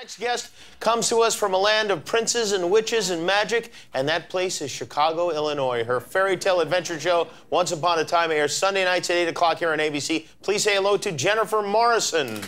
Next guest comes to us from a land of princes and witches and magic, and that place is Chicago, Illinois. Her fairy tale adventure show, Once Upon a Time, airs Sunday nights at 8 o'clock here on ABC. Please say hello to Jennifer Morrison.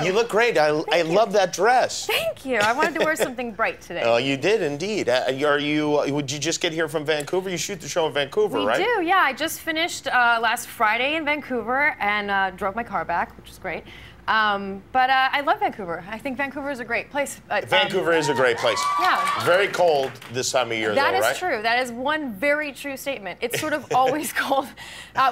You look great. I love that dress. Thank you. I wanted to wear something bright today. Oh, you did indeed. Would you just get here from Vancouver? You shoot the show in Vancouver, right? We do, yeah. I just finished last Friday in Vancouver and drove my car back, which is great. But I love Vancouver. I think Vancouver is a great place. Vancouver is a great place. Yeah. Very cold this time of year, though, right? That is true. That is one very true statement. It's sort of always cold.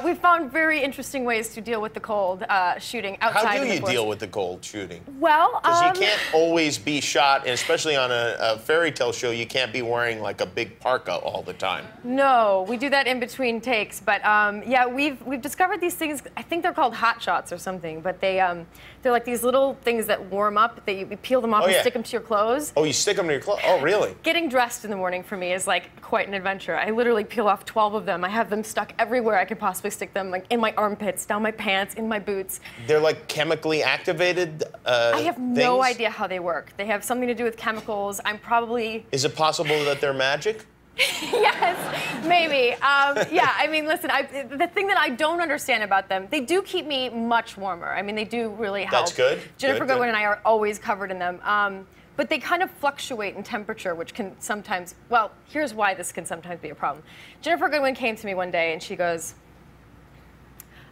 We've found very interesting ways to deal with the cold shooting outside. How do you deal with the cold shooting? Well, because you can't always be shot, and especially on a fairy tale show, you can't be wearing like a big parka all the time. No, we do that in between takes. But yeah, we've discovered these things. I think they're called hot shots or something. But they're like these little things that warm up, that you peel them off and stick them to your clothes. Oh, you stick them to your clothes? Oh, really? Getting dressed in the morning for me is like quite an adventure. I literally peel off 12 of them. I have them stuck everywhere I could possibly stick them, like in my armpits, down my pants, in my boots. They're like chemically activated I have no idea how they work. They have something to do with chemicals. I'm probably... Is it possible that they're magic? Yes, maybe. Yeah, I mean, listen, the thing that I don't understand about them, they do keep me much warmer. I mean, they do really help. That's good. Jennifer Goodwin and I are always covered in them. But they kind of fluctuate in temperature, which can sometimes, well, here's why this can sometimes be a problem. Jennifer Goodwin came to me one day and she goes,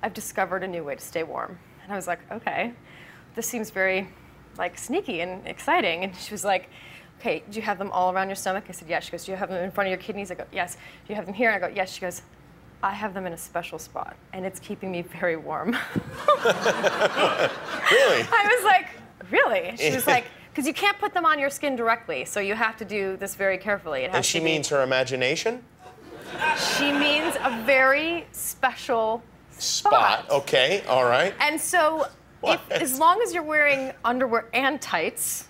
"I've discovered a new way to stay warm." And I was like, okay, this seems very, like, sneaky and exciting. And she was like, "Okay, do you have them all around your stomach?" I said, yes. She goes, "Do you have them in front of your kidneys?" I go, yes. "Do you have them here?" And I go, yes. She goes, "I have them in a special spot, and it's keeping me very warm." Really? I was like, really? She was like, because you can't put them on your skin directly, so you have to do this very carefully. And she means her imagination? She means a very special spot. Okay, all right. And so, as long as you're wearing underwear and tights,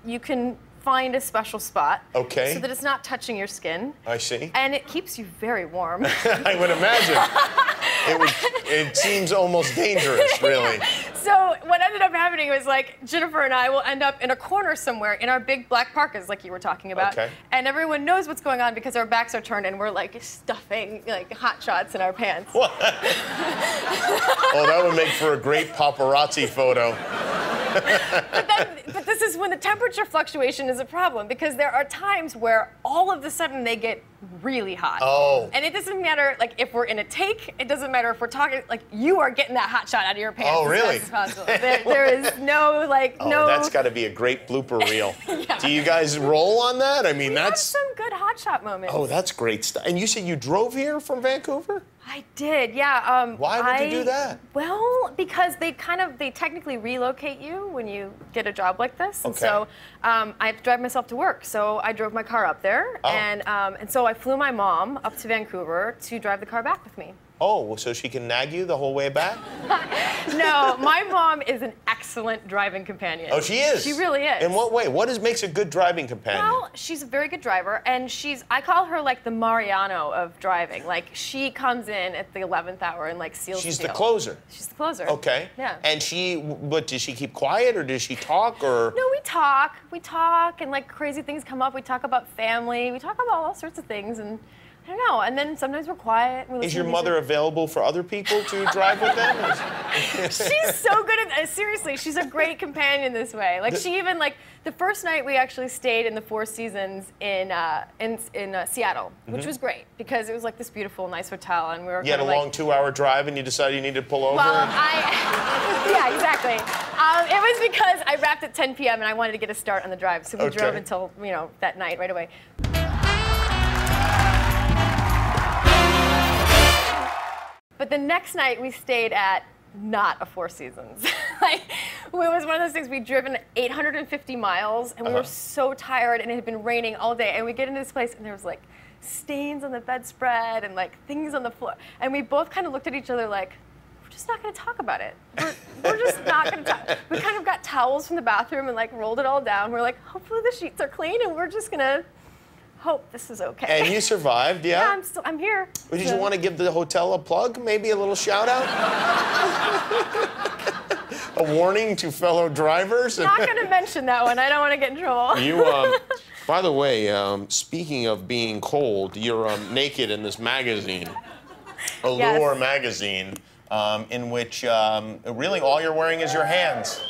you can find a special spot. Okay. So that it's not touching your skin. I see. And it keeps you very warm. I would imagine. It seems almost dangerous, really. Yeah. So what ended up happening was, like, Jennifer and I will end up in a corner somewhere in our big black parkas, like you were talking about. Okay. And everyone knows what's going on because our backs are turned and we're, like, stuffing, like, hot shots in our pants. What? Oh, that would make for a great paparazzi photo. But this is when the temperature fluctuation is a problem, because there are times where all of a sudden they get really hot. Oh. And it doesn't matter, like, if we're in a take, it doesn't matter if we're talking, like, you are getting that hot shot out of your pants. Oh, really? As fast as possible. There is no, like, oh, no... that's got to be a great blooper reel. Yeah. Do you guys roll on that? I mean, Have some good hot shot moments. Oh, that's great stuff. And you said you drove here from Vancouver? I did, yeah. Why would you do that? Well, because they technically relocate you when you get a job like this. And so I have to drive myself to work. So I drove my car up there. Oh. And so I flew my mom up to Vancouver to drive the car back with me. Oh, so she can nag you the whole way back? No, my mom is an excellent driving companion. Oh, she is? She really is. In what way? What makes a good driving companion? Well, she's a very good driver, and I call her, like, the Mariano of driving. Like, she comes in at the 11th hour and, like, seals She's the deal. the closer? She's the closer. Okay. Yeah. And does she keep quiet, or does she talk, or? No, we talk, and, like, crazy things come up. We talk about family. We talk about all sorts of things, and I don't know. And then sometimes we're quiet. Is your mother available for other people to drive with them? She's so good at seriously, she's a great companion this way. Like, she even, like, the first night we actually stayed in the Four Seasons in Seattle, which was great because it was like this beautiful, nice hotel, and we were. You had a long 2-hour drive, and you decided you needed to pull over. Well, yeah, exactly. It was because I wrapped at 10 p.m. and I wanted to get a start on the drive, so we drove until that night right away. But the next night we stayed at not a Four Seasons. Like, it was one of those things, we'd driven 850 miles and we were so tired and it had been raining all day, and we get into this place and there was, like, stains on the bedspread and, like, things on the floor. And we both kind of looked at each other like, we're just not going to talk about it. We're just not going to talk. We kind of got towels from the bathroom and like rolled it all down. We're like, hopefully the sheets are clean, and we're just going to hope this is okay. And you survived, yeah? Yeah, I'm here. Did you want to give the hotel a plug? Maybe a little shout out? A warning to fellow drivers? Not going to mention that one. I don't want to get in trouble. You, by the way, speaking of being cold, you're naked in this magazine, Allure magazine, in which really all you're wearing is your hands.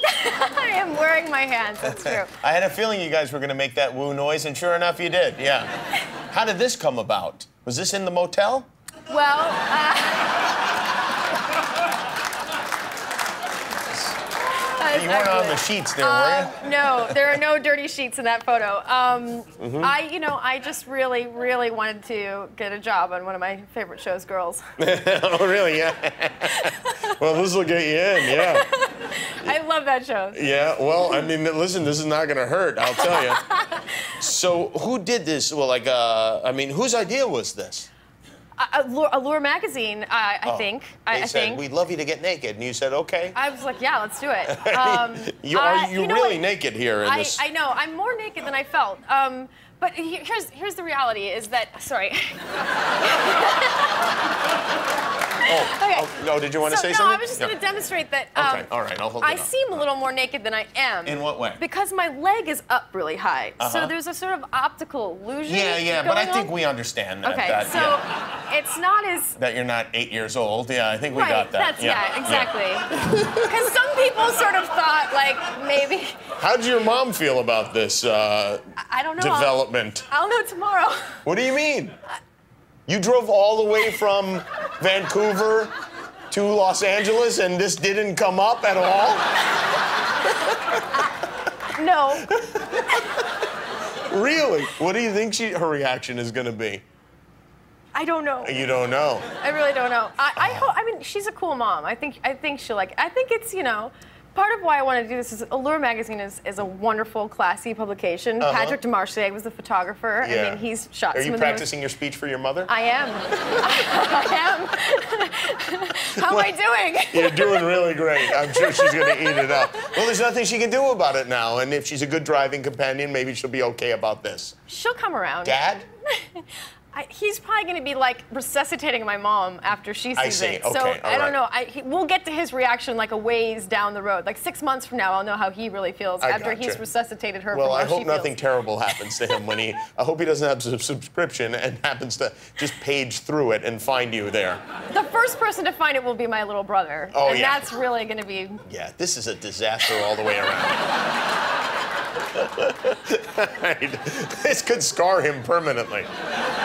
I am wearing my hands, that's true. I had a feeling you guys were going to make that woo noise, and sure enough, you did, yeah. How did this come about? Was this in the motel? Well, you weren't on the sheets there, were you? No, there are no dirty sheets in that photo. I just really, really wanted to get a job on one of my favorite shows, Girls. Oh, really? Yeah. Well, this will get you in, yeah. I love that show. Yeah, well, I mean, listen, this is not going to hurt, I'll tell you. So, who did this? Well, like, I mean, whose idea was this? Allure magazine, I think. They said, we'd love you to get naked, and you said, okay. I was like, yeah, let's do it. You're really naked here in this. I know, I'm more naked than I felt. But here's the reality is that, sorry. No, did you want to say something? No, I was just going to demonstrate that okay, all right, I'll hold it I up. seem a little more naked than I am. In what way? Because my leg is up really high. So there's a sort of optical illusion. Yeah, but I think we understand that. Okay, it's not as... That you're not 8 years old. Yeah, I think we got that. Yeah, exactly. Because some people sort of thought, like, maybe... How did your mom feel about this I don't know. development? I'll know tomorrow. What do you mean? You drove all the way from Vancouver to Los Angeles and this didn't come up at all? No. Really? What do you think her reaction is going to be? I don't know. You don't know? I really don't know. I mean, she's a cool mom. I think she'll like it. I think it's, part of why I want to do this is Allure magazine is a wonderful, classy publication. Patrick DeMarche was the photographer. Yeah. I mean, he's shot some of the... Are you practicing your speech for your mother? I am. I am. How am I doing? You're doing really great. I'm sure she's going to eat it up. Well, there's nothing she can do about it now. And if she's a good driving companion, maybe she'll be okay about this. She'll come around. Dad? He's probably going to be like resuscitating my mom after she sees it. Okay, so I don't know. We'll get to his reaction like a ways down the road. Like 6 months from now, I'll know how he really feels after he's resuscitated her. Well, from how I hope she nothing feels. terrible happens to him when I hope he doesn't have a subscription and happens to just page through it and find you there. The first person to find it will be my little brother. Oh, and yeah. that's really going to be... Yeah, this is a disaster all the way around. This could scar him permanently.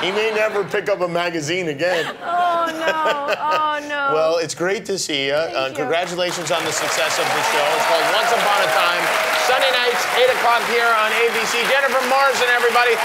He may never pick up a magazine again. Oh, no. Oh, no. Well, it's great to see you. Thank you. Congratulations on the success of the show. It's called Once Upon a Time. Sunday nights, 8 o'clock here on ABC. Jennifer Morrison, everybody.